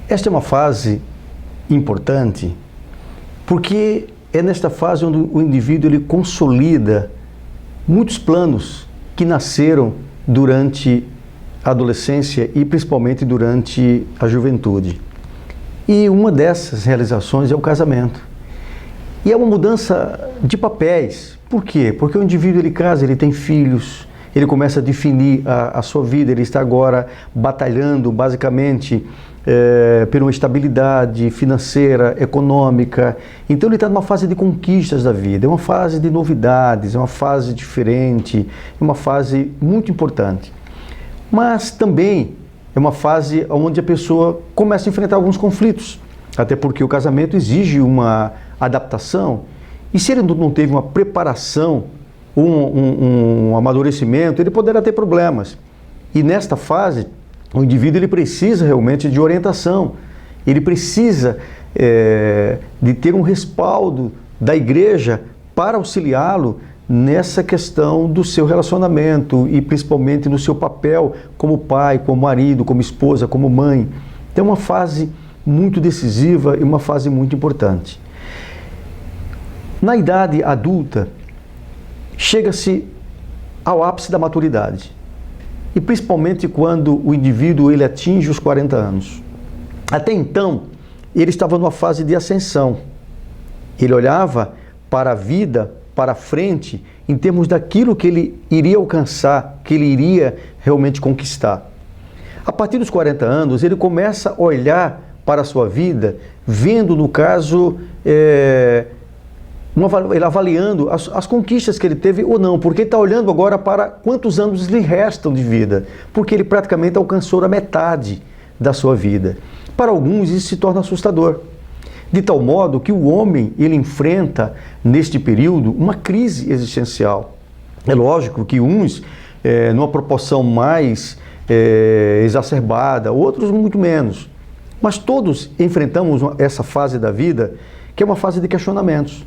Esta é uma fase importante porque é nesta fase onde o indivíduo ele consolida muitos planos que nasceram durante a adolescência e principalmente durante a juventude. E uma dessas realizações é o casamento. E é uma mudança de papéis. Por quê? Porque o indivíduo ele casa, ele tem filhos, ele começa a definir a sua vida, ele está agora batalhando basicamente por uma estabilidade financeira, econômica. Então ele está numa fase de conquistas da vida, é uma fase de novidades, é uma fase diferente, é uma fase muito importante. Mas também é uma fase onde a pessoa começa a enfrentar alguns conflitos, até porque o casamento exige uma adaptação, e se ele não teve uma preparação, um amadurecimento, ele poderá ter problemas. E nesta fase, o indivíduo ele precisa realmente de orientação, ele precisa de ter um respaldo da igreja para auxiliá-lo nessa questão do seu relacionamento e principalmente no seu papel como pai, como marido, como esposa, como mãe. Então é uma fase muito decisiva e uma fase muito importante. Na idade adulta, chega-se ao ápice da maturidade. E principalmente quando o indivíduo ele atinge os 40 anos. Até então, ele estava numa fase de ascensão. Ele olhava para a vida, para frente, em termos daquilo que ele iria alcançar, que ele iria realmente conquistar. A partir dos 40 anos, ele começa a olhar para a sua vida, vendo, no caso, ele avaliando as conquistas que ele teve ou não, porque ele está olhando agora para quantos anos lhe restam de vida, porque ele praticamente alcançou a metade da sua vida. Para alguns isso se torna assustador, de tal modo que o homem ele enfrenta neste período uma crise existencial. É lógico que uns numa proporção mais exacerbada, outros muito menos, mas todos enfrentamos essa fase da vida que é uma fase de questionamentos.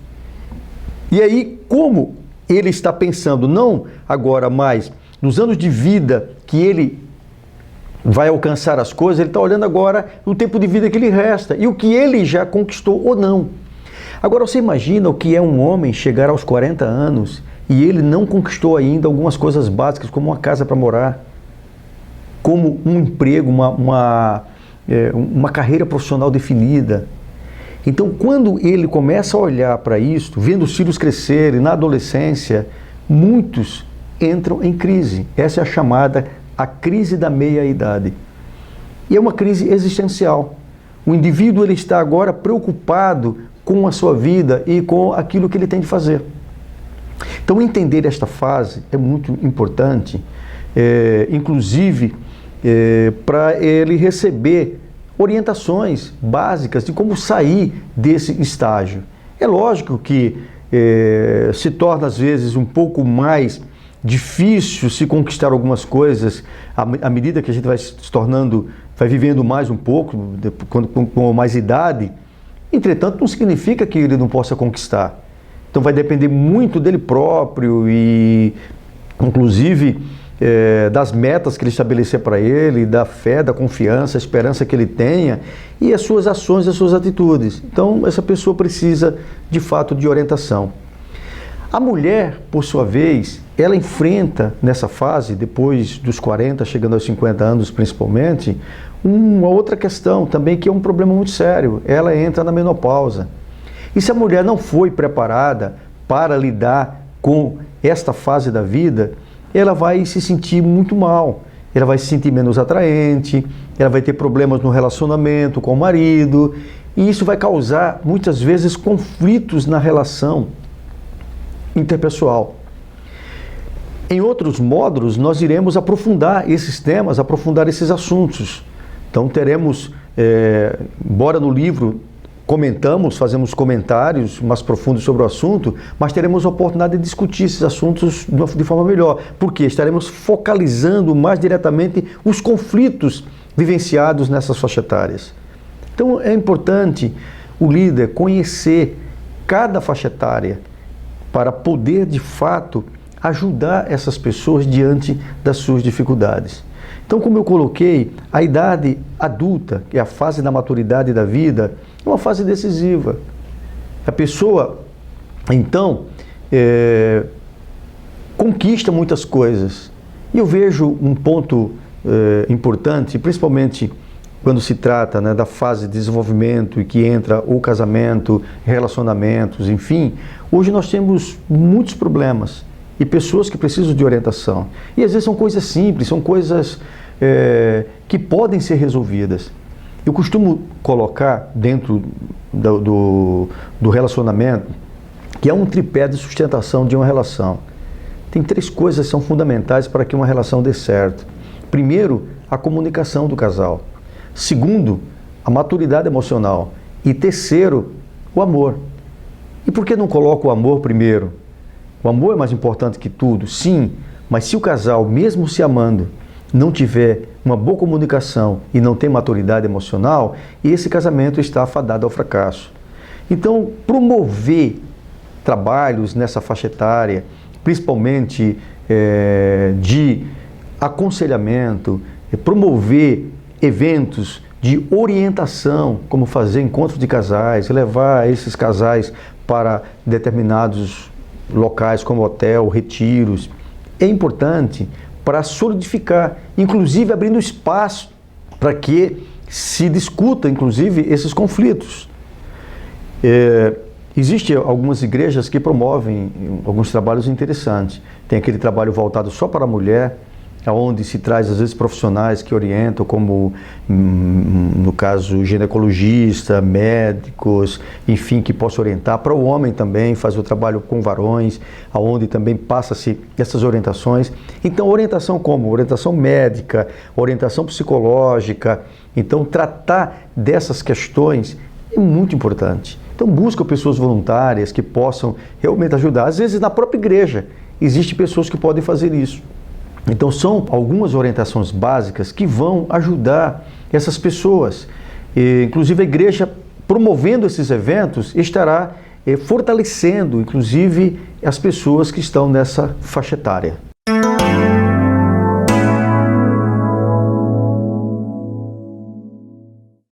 E aí, como ele está pensando não agora mais nos anos de vida que ele vai alcançar as coisas, ele está olhando agora o tempo de vida que lhe resta e o que ele já conquistou ou não. Agora você imagina o que é um homem chegar aos 40 anos e ele não conquistou ainda algumas coisas básicas, como uma casa para morar, como um emprego, uma carreira profissional definida. Então, quando ele começa a olhar para isso, vendo os filhos crescerem na adolescência, muitos entram em crise. Essa é a chamada a crise da meia-idade. E é uma crise existencial. O indivíduo ele está agora preocupado com a sua vida e com aquilo que ele tem de fazer. Então, entender esta fase é muito importante, inclusive para ele receber orientações básicas de como sair desse estágio. É lógico que se torna às vezes um pouco mais difícil se conquistar algumas coisas à medida que a gente vai se tornando, vai vivendo mais um pouco, com mais idade. Entretanto, não significa que ele não possa conquistar. Então vai depender muito dele próprio e, inclusive, das metas que ele estabelecer para ele, da fé, da confiança, a esperança que ele tenha e as suas ações, as suas atitudes. Então, essa pessoa precisa, de fato, de orientação. A mulher, por sua vez, ela enfrenta nessa fase, depois dos 40, chegando aos 50 anos principalmente, uma outra questão também que é um problema muito sério. Ela entra na menopausa. E se a mulher não foi preparada para lidar com esta fase da vida, ela vai se sentir muito mal, ela vai se sentir menos atraente, ela vai ter problemas no relacionamento com o marido, e isso vai causar, muitas vezes, conflitos na relação interpessoal. Em outros módulos, nós iremos aprofundar esses temas, aprofundar esses assuntos. Então, teremos, embora no livro fazemos comentários mais profundos sobre o assunto, mas teremos a oportunidade de discutir esses assuntos de forma melhor, porque estaremos focalizando mais diretamente os conflitos vivenciados nessas faixas etárias. Então é importante o líder conhecer cada faixa etária para poder de fato ajudar essas pessoas diante das suas dificuldades. Então, como eu coloquei, a idade adulta, que é a fase da maturidade da vida, é uma fase decisiva. A pessoa, então, conquista muitas coisas. E eu vejo um ponto importante, principalmente quando se trata, né, da fase de desenvolvimento e que entra o casamento, relacionamentos, enfim. Hoje nós temos muitos problemas e pessoas que precisam de orientação. E às vezes são coisas simples, são coisas que podem ser resolvidas. Eu costumo colocar dentro do relacionamento que é um tripé de sustentação de uma relação. Tem 3 coisas que são fundamentais para que uma relação dê certo. Primeiro, a comunicação do casal. Segundo, a maturidade emocional. E terceiro, o amor. E por que não coloco o amor primeiro? O amor é mais importante que tudo, sim, mas se o casal, mesmo se amando, não tiver uma boa comunicação e não tem maturidade emocional, esse casamento está afadado ao fracasso. Então, promover trabalhos nessa faixa etária, principalmente de aconselhamento, promover eventos de orientação, como fazer encontros de casais, levar esses casais para determinados locais como hotel, retiros, é importante para solidificar, inclusive abrindo espaço para que se discuta, inclusive, esses conflitos. Existem algumas igrejas que promovem alguns trabalhos interessantes. Tem aquele trabalho voltado só para a mulher, onde se traz, às vezes, profissionais que orientam, como, no caso, ginecologista, médicos, enfim, que possam orientar. Para o homem também, fazer o trabalho com varões, onde também passa-se essas orientações. Então, orientação como? Orientação médica, orientação psicológica. Então, tratar dessas questões é muito importante. Então, busca pessoas voluntárias que possam realmente ajudar. Às vezes, na própria igreja, existem pessoas que podem fazer isso. Então, são algumas orientações básicas que vão ajudar essas pessoas. Inclusive, a igreja, promovendo esses eventos, estará fortalecendo, inclusive, as pessoas que estão nessa faixa etária.